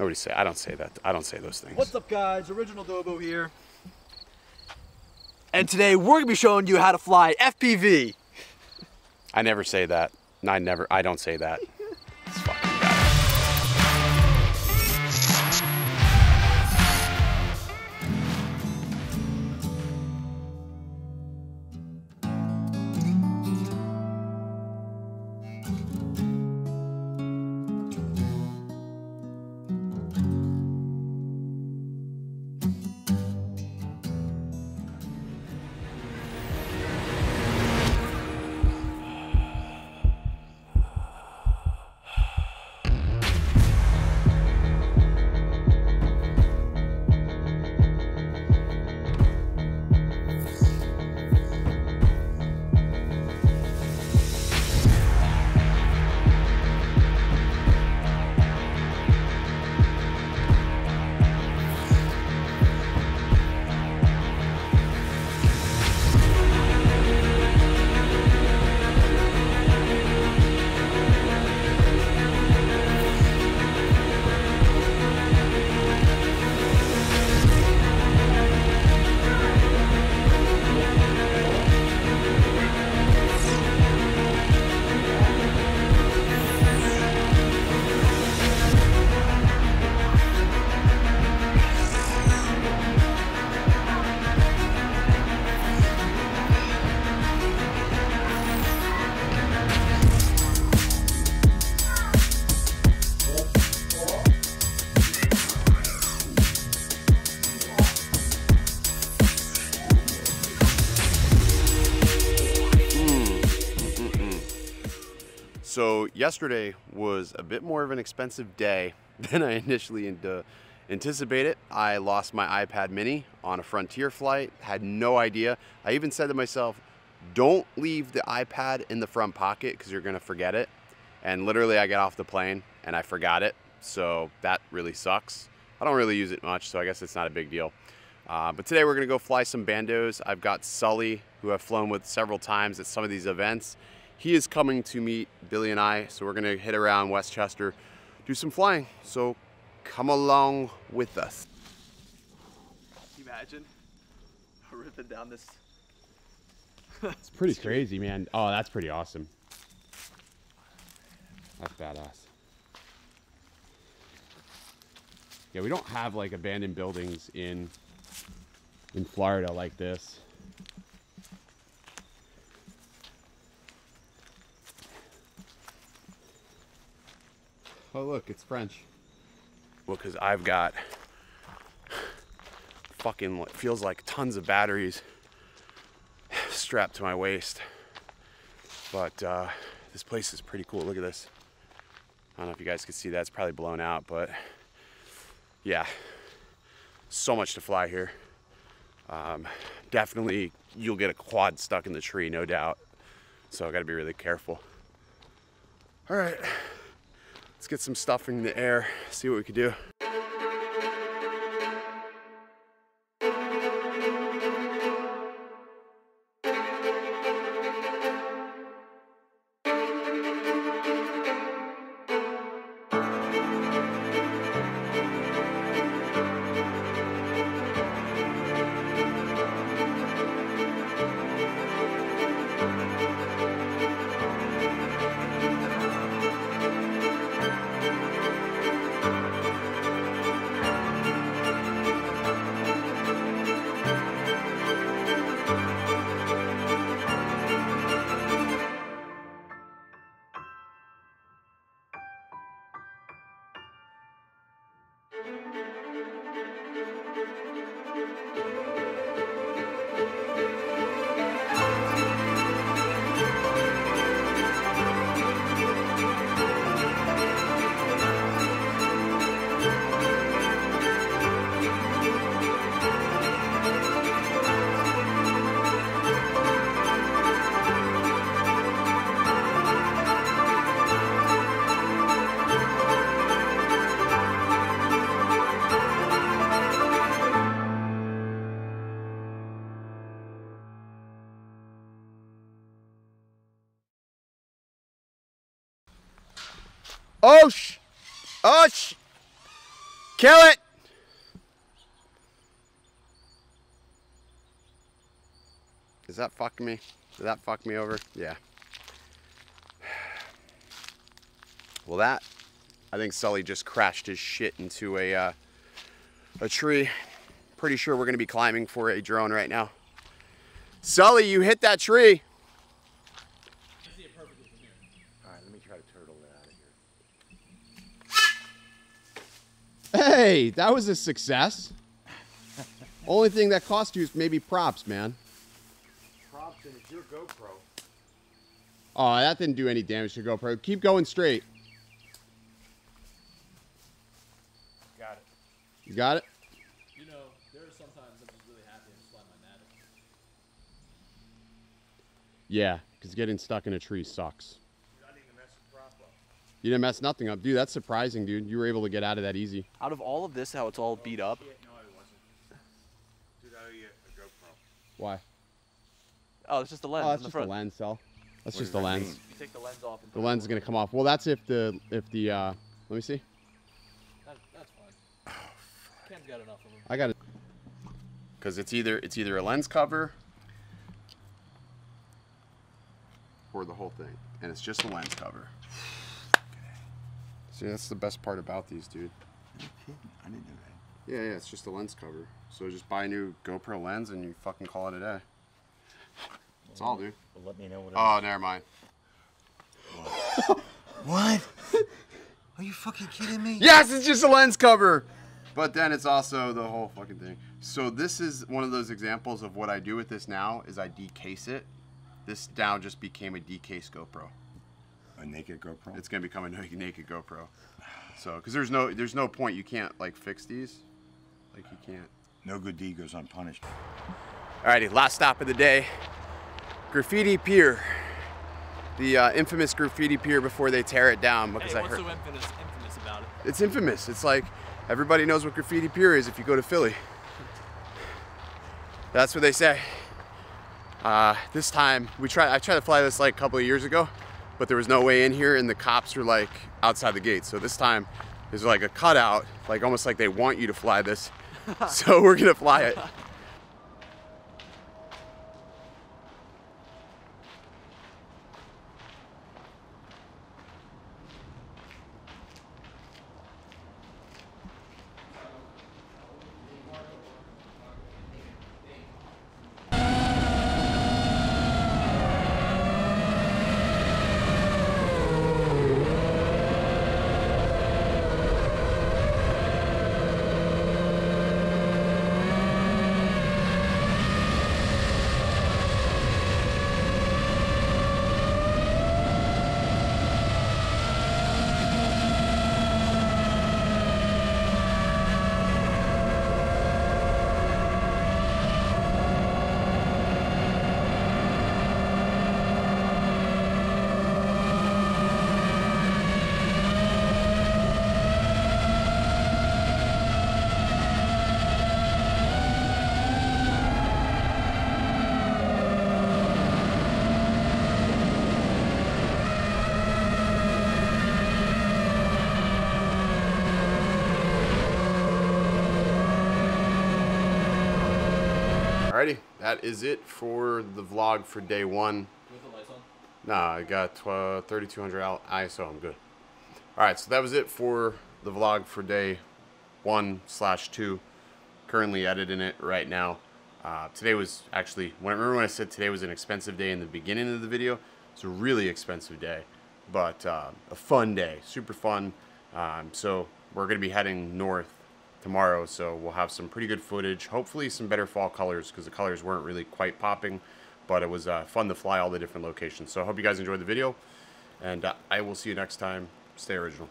Nobody say, I don't say that. I don't say those things. What's up guys, OriginaldoBo here. And today we're gonna be showing you how to fly FPV. I never say that. I don't say that. It's fucking bad. So yesterday was a bit more of an expensive day than I initially anticipated. I lost my iPad mini on a Frontier flight, had no idea. I even said to myself, don't leave the iPad in the front pocket because you're gonna forget it. And literally I got off the plane and I forgot it. So that really sucks. I don't really use it much, so I guess it's not a big deal. But today we're gonna go fly some bandos. I've got Sully, who I've flown with several times at some of these events. He is coming to meet Billy and I, so we're gonna hit around Westchester, do some flying. So come along with us. Can you imagine ripping down this? It's pretty crazy, man. Oh, that's pretty awesome. That's badass. Yeah, we don't have like abandoned buildings in Florida like this. Oh look, it's French. Well, because I've got fucking what feels like tons of batteries strapped to my waist. But this place is pretty cool. Look at this. I don't know if you guys can see that. It's probably blown out, but yeah, so much to fly here. Definitely you'll get a quad stuck in the tree, no doubt. So I gotta be really careful. All right. Let's get some stuff in the air, see what we can do. Oh, Kill it! Is that fucking me? Did that fuck me over? Yeah. Well, that, I think Sully just crashed his shit into a tree. Pretty sure we're gonna be climbing for a drone right now. Sully, you hit that tree. I see it perfectly from here. All right, let me try to turtle it out of here. Hey, that was a success. Only thing that cost you is maybe props, man. Props, and it's your GoPro. Oh, that didn't do any damage to GoPro. Keep going straight. Got it. You got it? You know, there are sometimes I'm just really happy to slide my Mavic. Yeah, because getting stuck in a tree sucks. Dude, I didn't even mess the prop up. You didn't mess nothing up. Dude, that's surprising, dude. You were able to get out of that easy. Out of all of this, how it's all beat up. Shit, no, I wasn't. Dude, I owe you a GoPro. Why? Oh, it's just the lens Oh, that's in the just front. a lens cell. That's What just does the that lens. mean? You take the lens off. And The lens is gonna come off. Well, that's if the let me see. That's fine. Cam's got enough of them. I got it. Because it's either a lens cover or the whole thing, and it's just a lens cover. See, that's the best part about these, dude. I didn't know that. Yeah, it's just a lens cover. So just buy a new GoPro lens and you fucking call it a day. That's all, dude. Well, let me know what. Oh, never mind. What? Are you fucking kidding me? Yes, it's just a lens cover. But then it's also the whole fucking thing. So this is one of those examples of what I do with this now is I decase it. This now just became a decased GoPro. A naked GoPro? It's gonna become a naked GoPro. So, because there's no point, you can't like fix these. Like you can't. No good deed goes unpunished. Alrighty, last stop of the day. Graffiti Pier. The infamous Graffiti Pier before they tear it down because Hey, I what's heard so infamous about it? it's infamous. It's like everybody knows what Graffiti Pier is if you go to Philly. That's what they say. This time I tried to fly this like a couple of years ago, but there was no way in here and the cops were like outside the gate. So this time there's like a cutout, like almost like they want you to fly this. So we're gonna fly it. Alrighty, that is it for the vlog for day one. With the lights on? Nah, I got 3200 ISO, I'm good. Alright, so that was it for the vlog for day 1/2. Currently editing it right now. Today was actually, remember when I said today was an expensive day in the beginning of the video? It's a really expensive day, but a fun day, super fun. So we're going to be heading north tomorrow, so we'll have some pretty good footage, hopefully some better fall colors, because the colors weren't really quite popping, but it was fun to fly all the different locations. So I hope you guys enjoyed the video, and I will see you next time. Stay original.